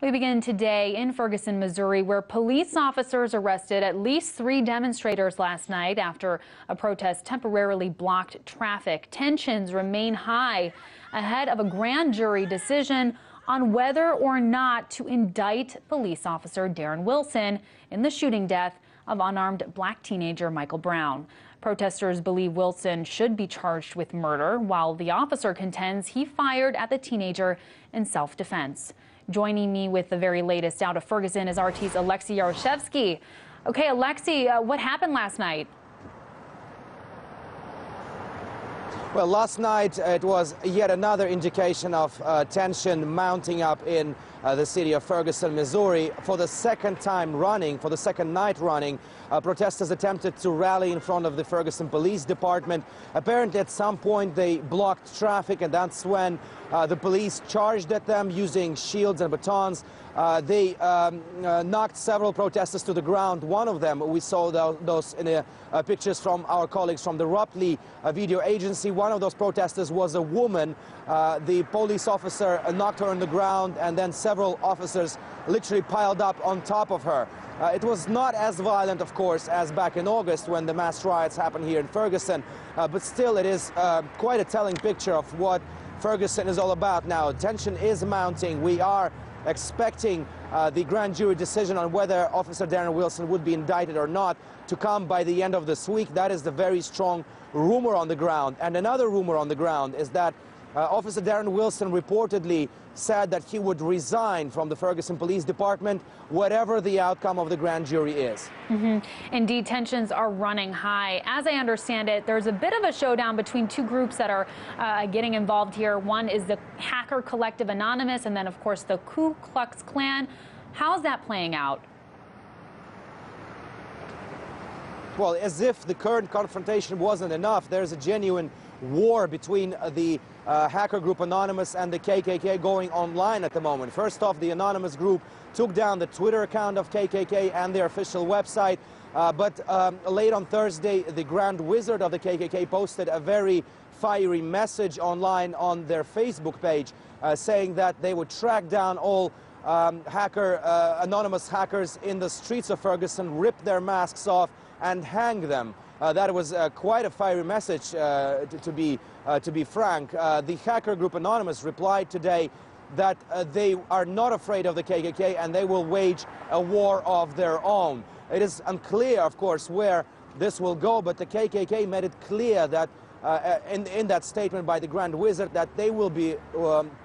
We begin today in Ferguson, Missouri, where police officers arrested at least 3 demonstrators last night after a protest temporarily blocked traffic. Tensions remain high ahead of a grand jury decision on whether or not to indict police officer Darren Wilson in the shooting death of unarmed black teenager Michael Brown. Protesters believe Wilson should be charged with murder, while the officer contends he fired at the teenager in self-defense. Joining me with the very latest out of Ferguson is RT's Alexey Yaroshevsky. Okay, Alexey, what happened last night? Well, last night it was yet another indication of tension mounting up in the city of Ferguson, Missouri. For the second night running, protesters attempted to rally in front of the Ferguson Police Department. Apparently at some point they blocked traffic, and that's when the police charged at them using shields and batons. They knocked several protesters to the ground. One of them, we saw those in pictures from our colleagues from the Rupley video agency. One of those protesters was a woman. The police officer knocked her on the ground, and then several officers literally piled up on top of her. It was not as violent, of course, as back in August when the mass riots happened here in Ferguson, but still it is quite a telling picture of what Ferguson is all about now. Tension is mounting. We are expecting the grand jury decision on whether Officer Darren Wilson would be indicted or not to come by the end of this week. That is the very strong rumor on the ground. And another rumor on the ground is that Officer Darren Wilson reportedly said that he would resign from the Ferguson Police Department, whatever the outcome of the grand jury is. Indeed, tensions are running high. As I understand it, there's a bit of a showdown between 2 groups that are getting involved here. One is the Hacker Collective Anonymous, and then, of course, the Ku Klux Klan. How's that playing out? Well, as if the current confrontation wasn't enough, there's a genuine war between the hacker group Anonymous and the KKK going online at the moment. First off, the Anonymous group took down the Twitter account of KKK and their official website. But late on Thursday, the Grand Wizard of the KKK posted a very fiery message online on their Facebook page saying that they would track down all anonymous hackers in the streets of Ferguson, rip their masks off, and hang them. That was quite a fiery message, to be frank. The hacker group Anonymous replied today that they are not afraid of the KKK and they will wage a war of their own. It is unclear, of course, where this will go, but the KKK made it clear that in that statement by the Grand Wizard that they will be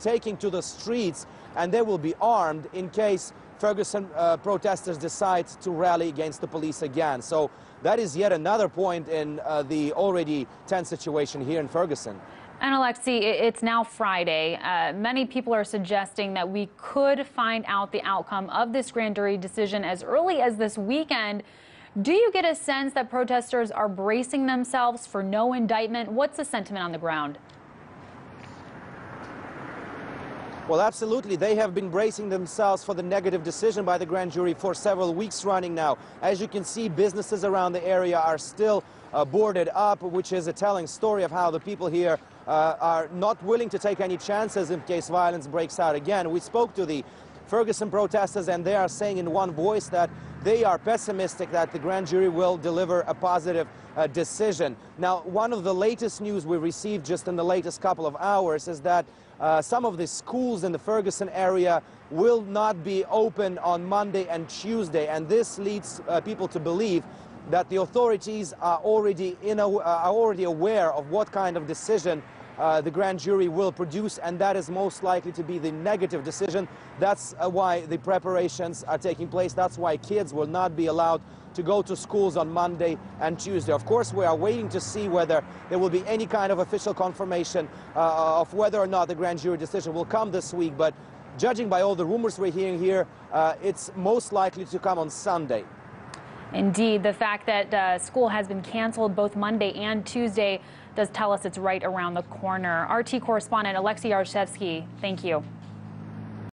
taking to the streets and they will be armed in case Ferguson protesters decide to rally against the police again. So that is yet another point in the already tense situation here in Ferguson. And Alexey, it's now Friday. Many people are suggesting that we could find out the outcome of this grand jury decision as early as this weekend. Do you get a sense that protesters are bracing themselves for no indictment? What's the sentiment on the ground? Well, absolutely. They have been bracing themselves for the negative decision by the grand jury for several weeks running now. As you can see, businesses around the area are still boarded up, which is a telling story of how the people here are not willing to take any chances in case violence breaks out again. We spoke to the Ferguson protesters, and they are saying in one voice that they are pessimistic that the grand jury will deliver a positive decision. Now, one of the latest news we received just in the latest couple of hours is that some of the schools in the Ferguson area will not be open on Monday and Tuesday, and this leads people to believe that the authorities are already aware of what kind of decision the grand jury will produce, and that is most likely to be the negative decision. That's why the preparations are taking place. That's why kids will not be allowed to go to schools on Monday and Tuesday. Of course, we are waiting to see whether there will be any kind of official confirmation of whether or not the grand jury decision will come this week, but judging by all the rumors we're hearing here, it's most likely to come on Sunday. Indeed, the fact that school has been canceled both Monday and Tuesday does tell us it's right around the corner. RT correspondent Alexey Yaroshevsky, thank you.